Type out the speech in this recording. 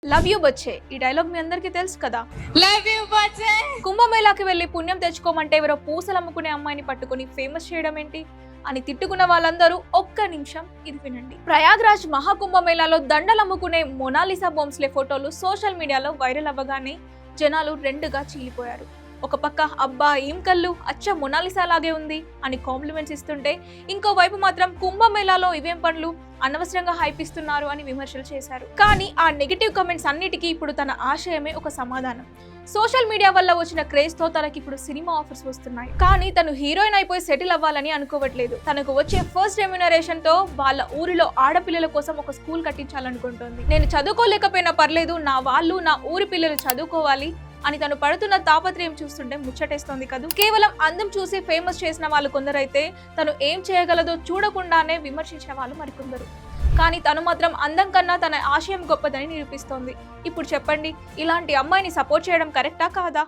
Love you బచ్చే ఈ dialogue మీ అందరికీ తెలుసు కదా. Love you బచ్చే. కుంభమేళాకి వెళ్లి పుణ్యం తెచ్చుకోమంటే ఎవరో పూసలు అమ్ముకునే అమ్మాయిని పట్టుకుని ఫేమస్ చేయడం ఏంటి అని తిట్టుకున్న వాళ్ళందరూ ఒక్క నిమిషం ఇది వినండి. ప్రయాగ్రాజ్ మహాకుంభమేళాలో దండలు అమ్ముకునే మొనాలిసా బోమ్స్లే ఫోటోలు సోషల్ మీడియాలో వైరల్ అవ్వగానే జనాలు రెండుగా చీలిపోయారు. ఒక పక్క అబ్బా ఏం కళ్ళు అచ్చ మొనాలిసా లాగే ఉంది అని కాంప్లిమెంట్స్ ఇస్తుంటే, ఇంకోవైపు మాత్రం కుంభమేళాలో ఇవేం పనులు అనవసరంగా హైప్ ఇస్తున్నారు అని విమర్శలు చేశారు. కానీ ఆ నెగిటివ్ కమెంట్స్ అన్నిటికీ ఇప్పుడు తన ఆశయమే ఒక సమాధానం. సోషల్ మీడియా వల్ల వచ్చిన క్రేజ్ తో తనకి ఇప్పుడు సినిమా ఆఫర్స్ వస్తున్నాయి. కానీ తను హీరోయిన్ అయిపోయి సెటిల్ అవ్వాలని అనుకోవట్లేదు. తనకు వచ్చే ఫస్ట్ రెమ్యునరేషన్ తో వాళ్ళ ఊరిలో ఆడపిల్లల కోసం ఒక స్కూల్ కట్టించాలనుకుంటోంది. నేను చదువుకోలేకపోయినా పర్లేదు, నా వాళ్ళు నా ఊరి పిల్లలు చదువుకోవాలి అని తను పడుతున్న తాపత్రయం చూస్తుంటే ముచ్చటేస్తోంది కదా. కేవలం అందం చూసి ఫేమస్ చేసిన వాళ్ళు కొందరైతే తను ఏం చేయగలదో చూడకుండానే విమర్శించిన వాళ్ళు మరికొందరు. కానీ తను మాత్రం అందం కన్నా తన ఆశయం గొప్పదని నిరూపిస్తోంది. ఇప్పుడు చెప్పండి, ఇలాంటి అమ్మాయిని సపోర్ట్ చేయడం కరెక్టా కాదా?